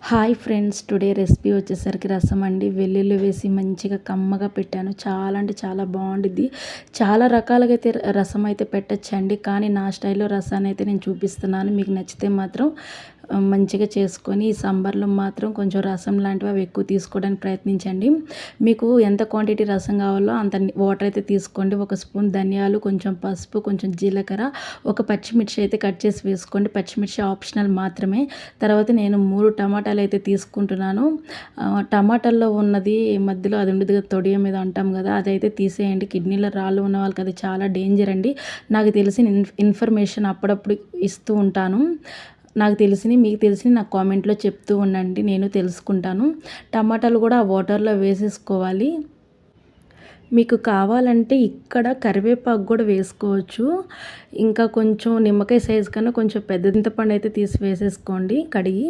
Hi friends, today recipe వచ్చేసరికి రసం అండి. వెల్లుల్లి వేసి మంచిగా కమ్మగా పెట్టాను. చాలా అంటే చాలా బాగుండిద్ది. చాలా రకాలుగా అయితే రసం అయితే పెట్టచ్చండి, కానీ నా స్టైల్లో రసాన్ని అయితే నేను చూపిస్తున్నాను. మీకు నచ్చితే మాత్రం మంచిగా చేసుకొని ఈ సాంబార్లో మాత్రం కొంచెం రసం లాంటివి అవి ఎక్కువ తీసుకోవడానికి ప్రయత్నించండి. మీకు ఎంత క్వాంటిటీ రసం కావాలో అంత వాటర్ అయితే తీసుకోండి. ఒక స్పూన్ ధనియాలు, కొంచెం పసుపు, కొంచెం జీలకర్ర, ఒక పచ్చిమిర్చి అయితే కట్ చేసి వేసుకోండి. పచ్చిమిర్చి ఆప్షనల్ మాత్రమే. తర్వాత నేను 3 టమాటాలు అయితే తీసుకుంటున్నాను. టమాటాల్లో ఉన్నది మధ్యలో అది ఉండదు కదా, తొడియ మీద అంటాం కదా, అదైతే తీసేయండి. కిడ్నీలో రాళ్ళు ఉన్న వాళ్ళకి అది చాలా డేంజర్ అండి. నాకు తెలిసిన ఇన్ఫర్మేషన్ అప్పుడప్పుడు ఇస్తూ ఉంటాను. నాకు తెలిసినవి మీకు తెలిసినవి నాకు కామెంట్లో చెప్తూ ఉండండి, నేను తెలుసుకుంటాను. టమాటాలు కూడా ఆ వాటర్లో వేసేసుకోవాలి. మీకు కావాలంటే ఇక్కడ కరివేపాకు కూడా వేసుకోవచ్చు. ఇంకా కొంచెం నిమ్మకాయ సైజు కన్నా కొంచెం పెద్ద చింతపండు అయితే తీసి వేసేసుకోండి కడిగి.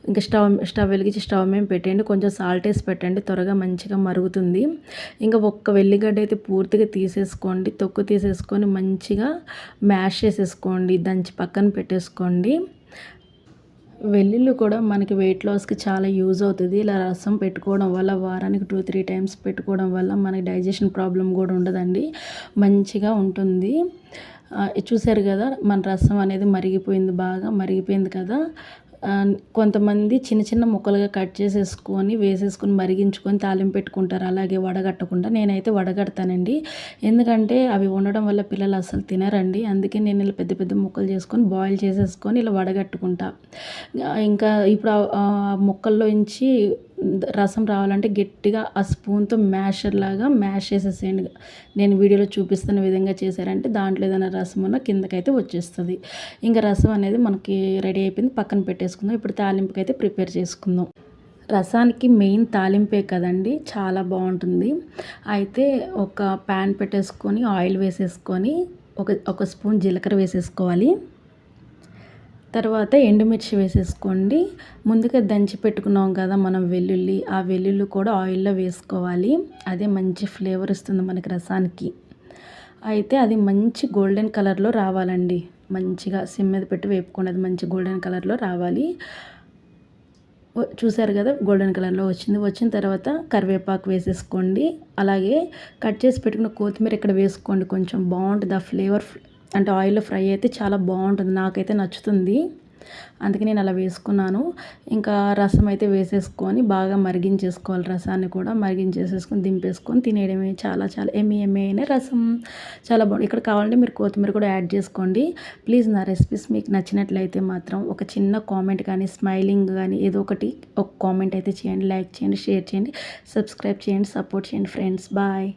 ఇంకా స్టవ్ వెలిగించి స్టవ్ మీద పెట్టండి. కొంచెం సాల్ట్ వేసి పెట్టండి, త్వరగా మంచిగా మరుగుతుంది. ఇంకా ఒక్క వెల్లిగడ్డ అయితే పూర్తిగా తీసేసుకోండి. తొక్కు తీసేసుకొని మంచిగా మ్యాష్ చేసేసుకోండి, దంచి పక్కన పెట్టేసుకోండి. వెల్లుల్లి కూడా మనకి వెయిట్ లాస్కి చాలా యూజ్ అవుతుంది. ఇలా రసం పెట్టుకోవడం వల్ల వారానికి 2-3 టైమ్స్ పెట్టుకోవడం వల్ల మనకి డైజెషన్ ప్రాబ్లం కూడా ఉండదండి, మంచిగా ఉంటుంది. చూసారు కదా, మన రసం అనేది మరిగిపోయింది, బాగా మరిగిపోయింది కదా. కొంతమంది చిన్న చిన్న ముక్కలుగా కట్ చేసేసుకొని వేసేసుకొని మరిగించుకొని తాలింపు పెట్టుకుంటారు, అలాగే వడగట్టకుండా. నేనైతే వడగడతానండి, ఎందుకంటే అవి ఉండడం వల్ల పిల్లలు అసలు తినరండి. అందుకే నేను ఇలా పెద్ద పెద్ద ముక్కలు చేసుకొని బాయిల్ చేసేసుకొని ఇలా వడగట్టుకుంటా. ఇంకా ఇప్పుడు ఆ ముక్కల్లో నుంచి రసం రావాలంటే గట్టిగా ఆ స్పూన్తో మ్యాషర్ లాగా మ్యాష్ చేసేసేయండి. నేను వీడియోలో చూపిస్తున్న విధంగా చేశారంటే దాంట్లో ఏదైనా రసం ఉన్న కిందకైతే వచ్చేస్తుంది. ఇంకా రసం అనేది మనకి రెడీ అయిపోయింది, పక్కన పెట్టేసుకుందాం. ఇప్పుడు తాలింపుకి అయితే ప్రిపేర్ చేసుకుందాం. రసానికి మెయిన్ తాలింపే కదండి, చాలా బాగుంటుంది. అయితే ఒక ప్యాన్ పెట్టేసుకొని ఆయిల్ వేసేసుకొని ఒక స్పూన్ జీలకర్ర వేసేసుకోవాలి. తర్వాత ఎండుమిర్చి వేసేసుకోండి. ముందుగా దంచి పెట్టుకున్నాం కదా మనం వెల్లుల్లి, ఆ వెల్లుల్లి కూడా ఆయిల్లో వేసుకోవాలి. అదే మంచి ఫ్లేవర్ ఇస్తుంది మనకి రసానికి. అయితే అది మంచి గోల్డెన్ కలర్లో రావాలండి. మంచిగా సిమ్ మీద పెట్టి వేపుకోండి, అది మంచి గోల్డెన్ కలర్లో రావాలి. చూసారు కదా, గోల్డెన్ కలర్లో వచ్చిన తర్వాత కరివేపాకు వేసేసుకోండి. అలాగే కట్ చేసి పెట్టుకున్న కొత్తిమీర ఇక్కడ వేసుకోండి, కొంచెం బాగుంటుంది ఆ ఫ్లేవర్. అంటే ఆయిల్లో ఫ్రై అయితే చాలా బాగుంటుంది, నాకైతే నచ్చుతుంది, అందుకే నేను అలా వేసుకున్నాను. ఇంకా రసం అయితే వేసేసుకొని బాగా మరిగించేసుకోవాలి. రసాన్ని కూడా మరిగించేసేసుకొని దింపేసుకొని తినేయడమే. చాలా చాలా ఎమ్మి అయిన రసం, చాలా బాగుంది. ఇక్కడ కావాలంటే మీరు కొత్తిమీర కూడా యాడ్ చేసుకోండి. ప్లీజ్ నా రెసిపీస్ మీకు నచ్చినట్లయితే మాత్రం ఒక చిన్న కామెంట్ కానీ, స్మైలింగ్ కానీ ఏదో ఒకటి ఒక కామెంట్ అయితే చేయండి. లైక్ చేయండి, షేర్ చేయండి, సబ్స్క్రైబ్ చేయండి, సపోర్ట్ చేయండి ఫ్రెండ్స్. బాయ్.